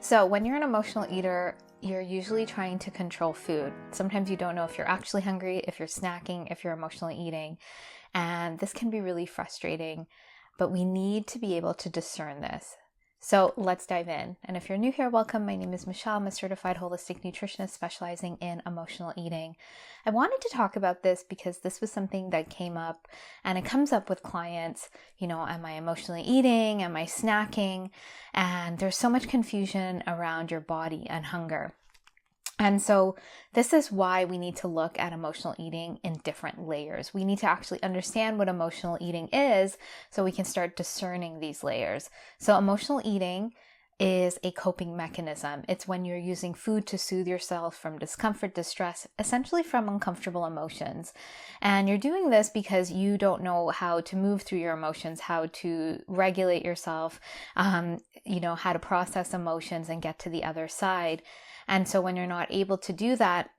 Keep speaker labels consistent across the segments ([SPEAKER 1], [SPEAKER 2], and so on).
[SPEAKER 1] So when you're an emotional eater, you're usually trying to control food. Sometimes you don't know if you're actually hungry, if you're snacking, if you're emotionally eating. And this can be really frustrating, but we need to be able to discern this. So let's dive in. And if you're new here, welcome. My name is Michelle. I'm a certified holistic nutritionist specializing in emotional eating. I wanted to talk about this because this was something that came up, and it comes up with clients. Am I emotionally eating? Am I snacking? And there's so much confusion around your body and hunger. And so this is why we need to look at emotional eating in different layers. We need to actually understand what emotional eating is so we can start discerning these layers. So emotional eating is a coping mechanism. It's when you're using food to soothe yourself from discomfort, distress, essentially from uncomfortable emotions. And you're doing this because you don't know how to move through your emotions, how to regulate yourself, how to process emotions and get to the other side. And so when you're not able to do that,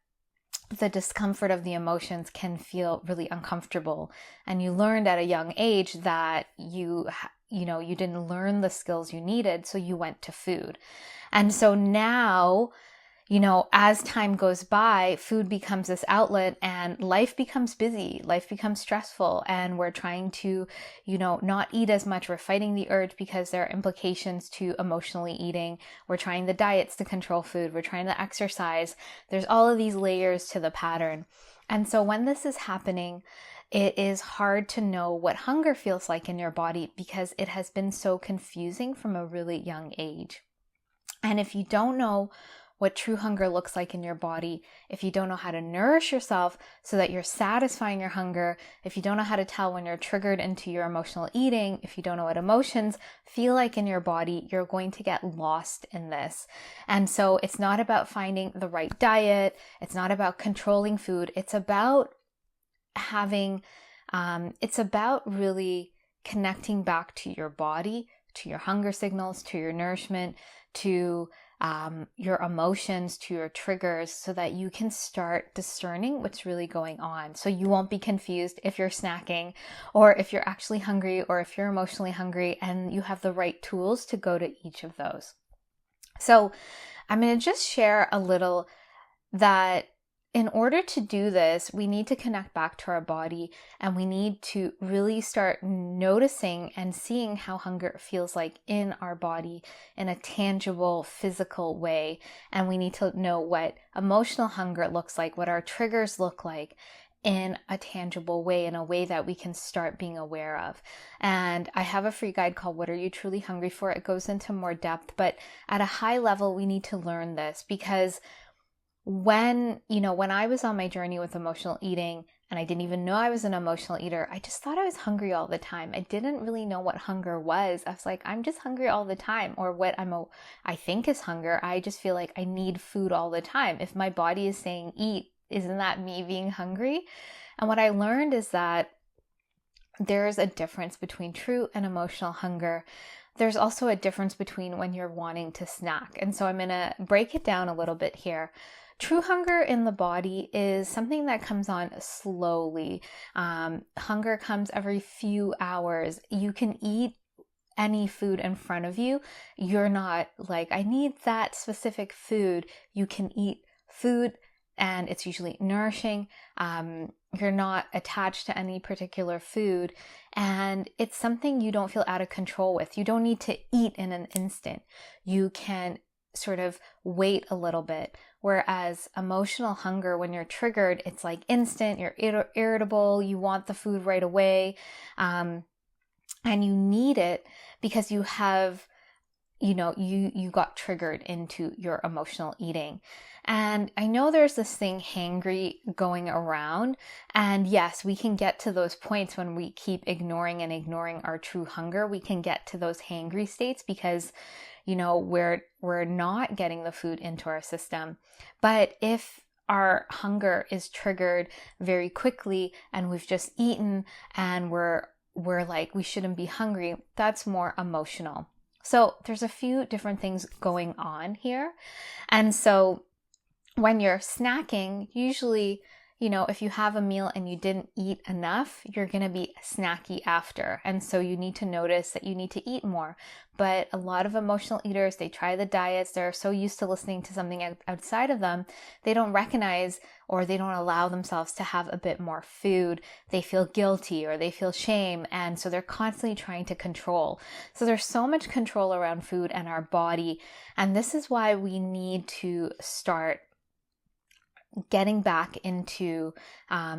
[SPEAKER 1] the discomfort of the emotions can feel really uncomfortable. And you learned at a young age that you didn't learn the skills you needed, so you went to food. And so now, as time goes by, food becomes this outlet and life becomes busy, life becomes stressful, and we're trying to, not eat as much. We're fighting the urge because there are implications to emotionally eating. We're trying the diets to control food. We're trying to exercise. There's all of these layers to the pattern. And so when this is happening, it is hard to know what hunger feels like in your body because it has been so confusing from a really young age. And if you don't know what true hunger looks like in your body, if you don't know how to nourish yourself so that you're satisfying your hunger, if you don't know how to tell when you're triggered into your emotional eating, if you don't know what emotions feel like in your body, you're going to get lost in this. And so it's not about finding the right diet. It's not about controlling food. It's about it's about really connecting back to your body, to your hunger signals, to your nourishment, to your emotions, to your triggers, so that you can start discerning what's really going on. So you won't be confused if you're snacking or if you're actually hungry or if you're emotionally hungry, and you have the right tools to go to each of those. So I'm going to just share a little that in order to do this, we need to connect back to our body, and we need to really start noticing and seeing how hunger feels like in our body in a tangible, physical way. And we need to know what emotional hunger looks like, what our triggers look like in a tangible way, in a way that we can start being aware of. And I have a free guide called What Are You Truly Hungry For? It goes into more depth, but at a high level, we need to learn this because when I was on my journey with emotional eating and I didn't even know I was an emotional eater, I just thought I was hungry all the time. I didn't really know what hunger was. I was like, I'm just hungry all the time, or what I think is hunger. I just feel like I need food all the time. If my body is saying eat, isn't that me being hungry? And what I learned is that there's a difference between true and emotional hunger. There's also a difference between when you're wanting to snack. And so I'm going to break it down a little bit here. True hunger in the body is something that comes on slowly. Hunger comes every few hours. You can eat any food in front of you. You're not like, I need that specific food. You can eat food and it's usually nourishing. You're not attached to any particular food, and it's something you don't feel out of control with. You don't need to eat in an instant. You can sort of wait a little bit. Whereas emotional hunger, when you're triggered, it's like instant, you're irritable, you want the food right away, and you need it because you have, you got triggered into your emotional eating. And I know there's this thing, hangry, going around. And yes, we can get to those points when we keep ignoring our true hunger. We can get to those hangry states because we're not getting the food into our system. But if our hunger is triggered very quickly and we've just eaten and we're like, we shouldn't be hungry, that's more emotional. So there's a few different things going on here. And so when you're snacking, usually, if you have a meal and you didn't eat enough, you're going to be snacky after. And so you need to notice that you need to eat more. But a lot of emotional eaters, they try the diets. They're so used to listening to something outside of them. They don't recognize, or they don't allow themselves to have a bit more food. They feel guilty or they feel shame. And so they're constantly trying to control. So there's so much control around food and our body. And this is why we need to start getting back into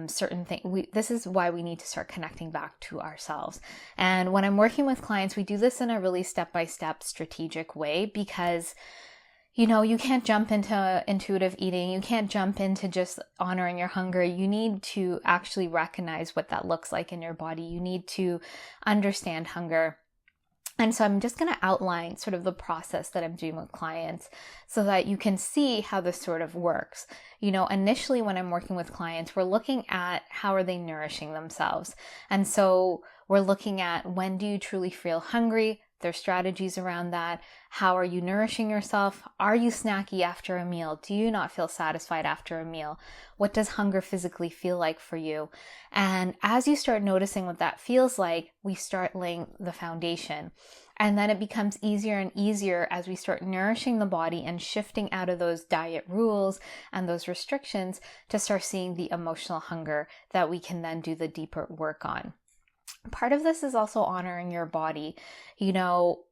[SPEAKER 1] certain things. This is why we need to start connecting back to ourselves. And when I'm working with clients, we do this in a really step-by-step strategic way, because you can't jump into intuitive eating. You can't jump into just honoring your hunger. You need to actually recognize what that looks like in your body. You need to understand hunger. And so I'm just going to outline sort of the process that I'm doing with clients so that you can see how this sort of works. Initially when I'm working with clients, we're looking at how are they nourishing themselves. And so we're looking at, when do you truly feel hungry? There's strategies around that. How are you nourishing yourself? Are you snacky after a meal? Do you not feel satisfied after a meal? What does hunger physically feel like for you? And as you start noticing what that feels like, we start laying the foundation. And then it becomes easier and easier as we start nourishing the body and shifting out of those diet rules and those restrictions to start seeing the emotional hunger that we can then do the deeper work on. Part of this is also honoring your body.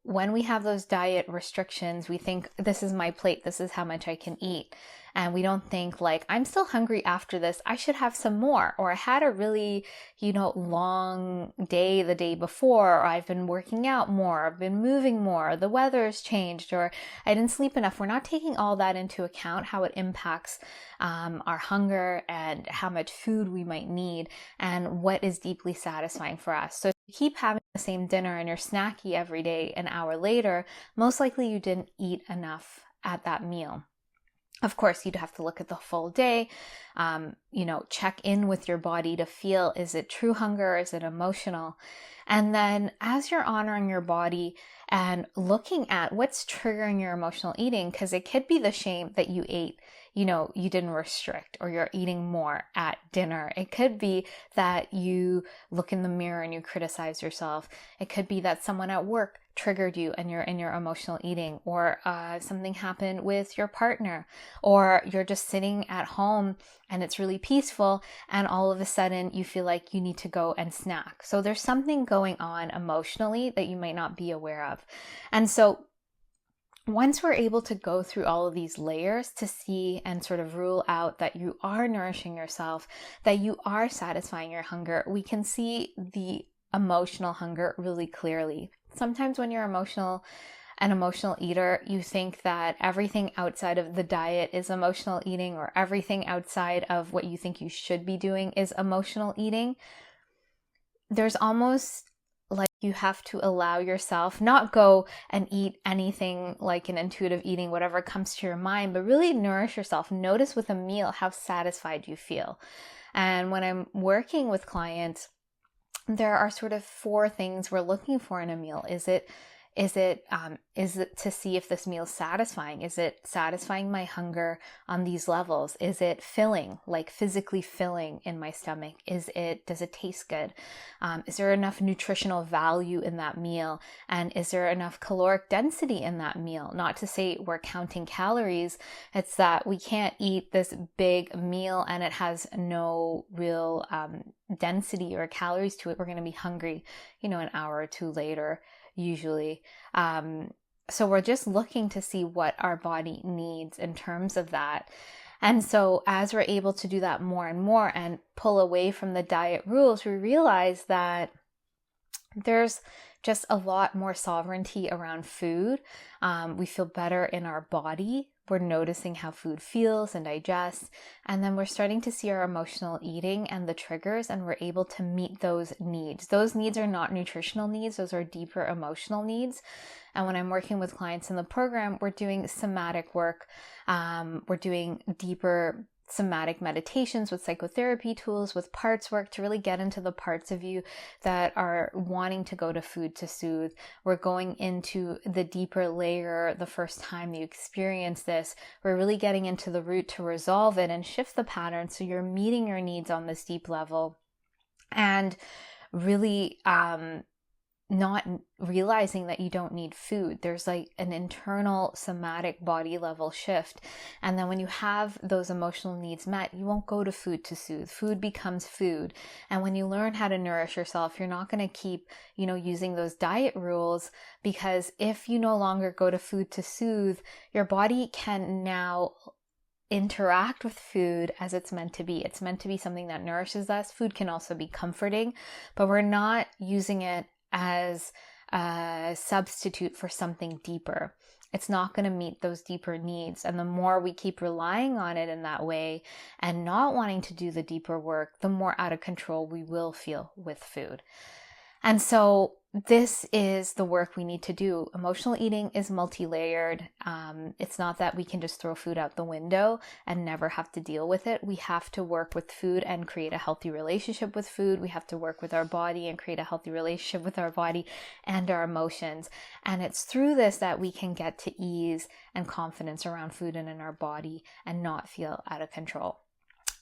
[SPEAKER 1] When we have those diet restrictions, we think, this is my plate, this is how much I can eat. And we don't think like, I'm still hungry after this, I should have some more. Or I had a really, long day the day before, or I've been working out more, I've been moving more, the weather's changed, or I didn't sleep enough. We're not taking all that into account, how it impacts our hunger and how much food we might need and what is deeply satisfying for us. So if you keep having the same dinner and you're snacky every day an hour later, most likely you didn't eat enough at that meal. Of course, you'd have to look at the full day, check in with your body to feel, is it true hunger? Is it emotional? And then as you're honoring your body and looking at what's triggering your emotional eating, because it could be the shame that you ate, you didn't restrict, or you're eating more at dinner. It could be that you look in the mirror and you criticize yourself. It could be that someone at work triggered you and you're in your emotional eating, or something happened with your partner, or you're just sitting at home and it's really peaceful and all of a sudden you feel like you need to go and snack. So there's something going on emotionally that you might not be aware of. And so once we're able to go through all of these layers to see and sort of rule out that you are nourishing yourself, that you are satisfying your hunger, we can see the emotional hunger really clearly. Sometimes when you're an emotional eater, you think that everything outside of the diet is emotional eating, or everything outside of what you think you should be doing is emotional eating. There's almost like you have to allow yourself, not go and eat anything like an intuitive eating, whatever comes to your mind, but really nourish yourself. Notice with a meal how satisfied you feel. And when I'm working with clients, there are sort of 4 things we're looking for in a meal. Is it to see if this meal is satisfying? Is it satisfying my hunger on these levels? Is it filling, like physically filling in my stomach? Does it taste good? Is there enough nutritional value in that meal? And is there enough caloric density in that meal? Not to say we're counting calories. It's that we can't eat this big meal and it has no real density or calories to it. We're going to be hungry, an hour or 2 later, usually. So we're just looking to see what our body needs in terms of that. And so as we're able to do that more and more and pull away from the diet rules, we realize that there's just a lot more sovereignty around food. We feel better in our body. We're noticing how food feels and digests. And then we're starting to see our emotional eating and the triggers, and we're able to meet those needs. Those needs are not nutritional needs. Those are deeper emotional needs. And when I'm working with clients in the program, we're doing somatic work. We're doing deeper somatic meditations, with psychotherapy tools, with parts work to really get into the parts of you that are wanting to go to food to soothe. We're going into the deeper layer the first time you experience this. We're really getting into the root to resolve it and shift the pattern so you're meeting your needs on this deep level, and really not realizing that you don't need food. There's like an internal somatic body level shift. And then when you have those emotional needs met, you won't go to food to soothe. Food becomes food. And when you learn how to nourish yourself, you're not going to keep, using those diet rules, because if you no longer go to food to soothe, your body can now interact with food as it's meant to be. It's meant to be something that nourishes us. Food can also be comforting, but we're not using it as a substitute for something deeper. It's not going to meet those deeper needs. And the more we keep relying on it in that way and not wanting to do the deeper work, the more out of control we will feel with food. And so this is the work we need to do. Emotional eating is multi-layered. It's not that we can just throw food out the window and never have to deal with it. We have to work with food and create a healthy relationship with food. We have to work with our body and create a healthy relationship with our body and our emotions. And it's through this that we can get to ease and confidence around food and in our body and not feel out of control.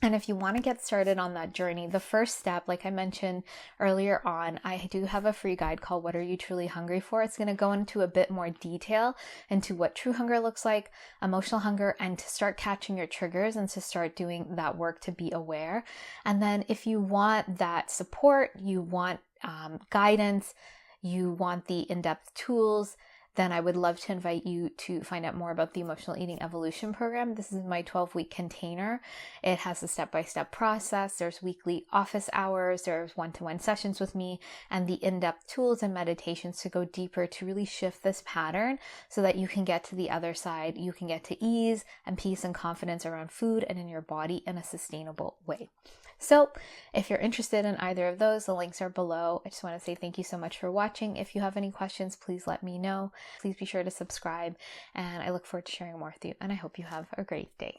[SPEAKER 1] And if you want to get started on that journey, the first step, like I mentioned earlier on, I do have a free guide called What Are You Truly Hungry For? It's going to go into a bit more detail into what true hunger looks like, emotional hunger, and to start catching your triggers and to start doing that work to be aware. And then if you want that support, you want guidance, you want the in-depth tools, then I would love to invite you to find out more about the Emotional Eating Evolution Program. This is my 12-week container. It has a step-by-step process. There's weekly office hours. There's one-to-one sessions with me and the in-depth tools and meditations to go deeper to really shift this pattern so that you can get to the other side. You can get to ease and peace and confidence around food and in your body in a sustainable way. So if you're interested in either of those, the links are below. I just want to say thank you so much for watching. If you have any questions, please let me know. Please be sure to subscribe, and I look forward to sharing more with you, and I hope you have a great day.